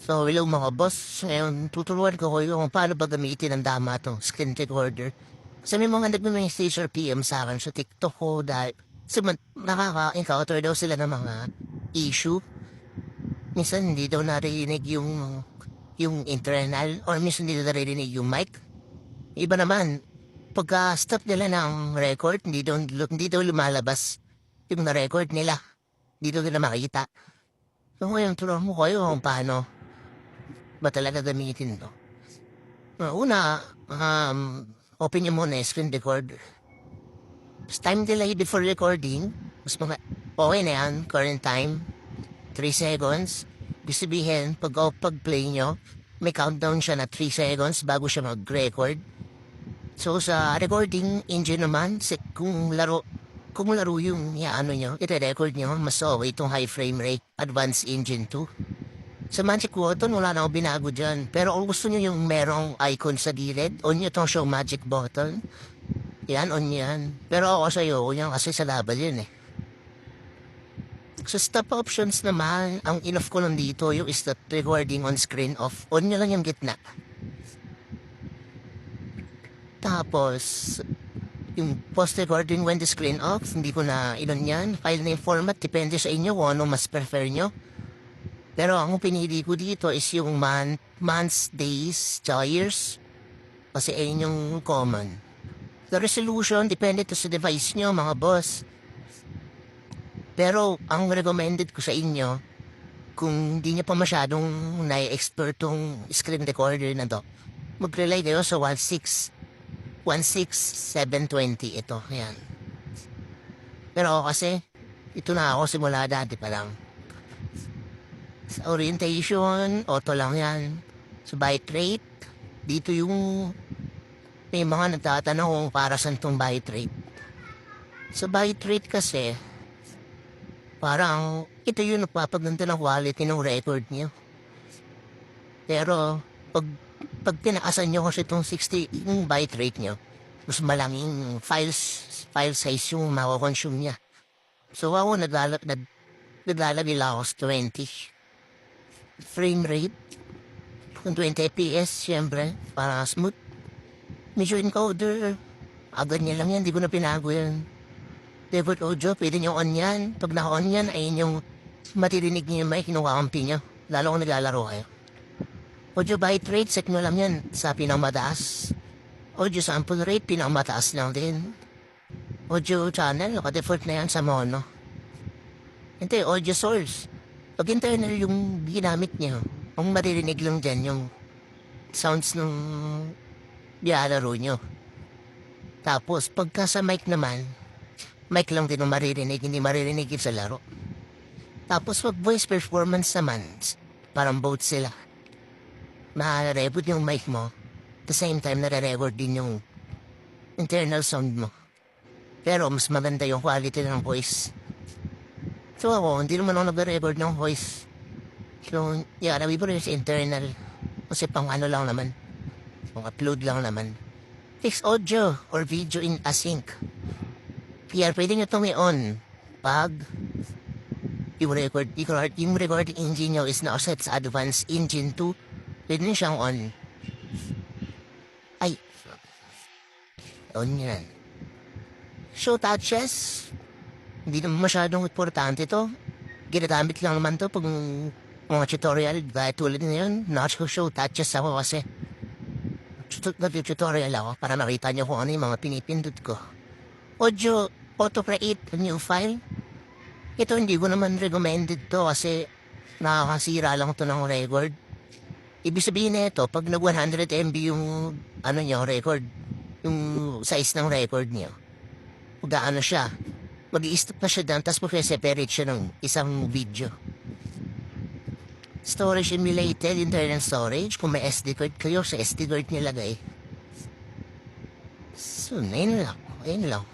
So, hello mga boss. Ngayon, tuturuan ko kayo kung paano ba gamitin ng dama itong screen recorder. Kasi may mga nagme-message or PM sa akin sa TikTok ko dahil nakaka-encounter daw sila ng mga issue. Minsan hindi daw narinig yung internal or minsan hindi daw narinig yung mic. Iba naman, pagka-stop nila ng record, hindi daw lumalabas yung na-record nila. Hindi daw nila makita. So ngayon, turuan mo kayo kung paano ba talaga gamitin to. Una, open nyo muna yung screen recorder. Tapos time delay before recording, mas mga okay na yan, current time, 3 seconds. Ibig sabihin, pag-play nyo, may countdown siya na 3 seconds bago siya mag-record. So sa recording engine naman, kung laro yung nyo, ite-record nyo, mas okay itong high frame rate, advanced engine 2. Sa Magic Button, wala na akong binago dyan. Pero kung gusto nyo yung merong icon sa gilid, on nyo itong show Magic Button. Yan, on yan. Pero ako sa'yo, yan kasi sa laban yun eh. Sa stop options naman, ang in-off ko lang dito, yung stop recording on screen off. On nyo lang yung gitna. Tapos, yung post recording when the screen off, hindi ko na ilan yan. File name format, depende sa inyo kung ano mas prefer nyo. Pero ang pinili ko dito is yung months, days, tsaka years. Kasi ayun yung common. The resolution, depende to sa device nyo, mga boss. Pero ang recommended ko sa inyo, kung hindi nyo pa masyadong na-expert tong screen recorder na to, mag-rely kayo sa 16720 ito. Yan. Pero ako kasi, ito na ako simula dati pa lang. Sa orientation, auto lang yan. Sa byte rate, dito yung may mga nagtatanong kung para saan tong byte rate. Sa byte rate kasi, parang ito yung nagpapaganda ng quality ng record niyo. Pero, pag pinakasan nyo kasi itong 60 yung byte rate nyo, mas malanging file size yung makakonsume niya. So ako naglalagay lang ako sa 20. Frame rate, kung 20 FPS, syempre, para smooth. Medyo encoder, agad niya lang yan, di ko na pinago yan. Default audio, pwede nyo on yan. Pag naka-on yan, ayun yung matirinig niyo yung mic, kinukampi nyo. Lalo kung naglalaro kayo. Audio byte rate, set nyo lang yan sa pinakamataas. Audio sample rate, pinakamataas lang din. Audio channel, naka-default na yan sa mono. Hindi, audio source. Pag internal yung ginamit niyo, ang maririnig lang dyan yung sounds ng bialaro nyo. Tapos, pagka sa mic naman, mic lang din ang maririnig, hindi maririnig yung sa laro. Tapos, pag voice performance naman, parang both sila. Nare-record yung mic mo, at the same time, nare-record din yung internal sound mo. Pero, mas maganda yung quality ng voice. So ako, hindi naman ako nag-record ng voice. So, yeah, nabi po rin sa internal. Kasi pang ano lang naman. Pang upload lang naman. Fix audio or video in async. Kaya pwede nyo itong on pag yung recording engine nyo is nakaset sa advanced engine 2. Pwede nyo siyang on. Ay. On yan. Show touches. Hindi naman masyadong importante to. Ginagamit lang naman to pag mga tutorial. Dahil tulad na yun, not show touches ako kasi. Nag-tutorial ako para makita nyo kung ano yung mga pinipindot ko. Audio, auto-create a new file. Ito hindi ko naman recommended to kasi nakakasira lang to ng record. Ibig sabihin na ito, pag nag 100 MB yung ano nyo, record, yung size ng record nyo, gaano siya, mag-i-stop na siya doon, tapos mag-separate siya ng isang video. Storage emulated, internal storage. Kung may SD card kayo, sa SD card nilagay. So, ayun lang.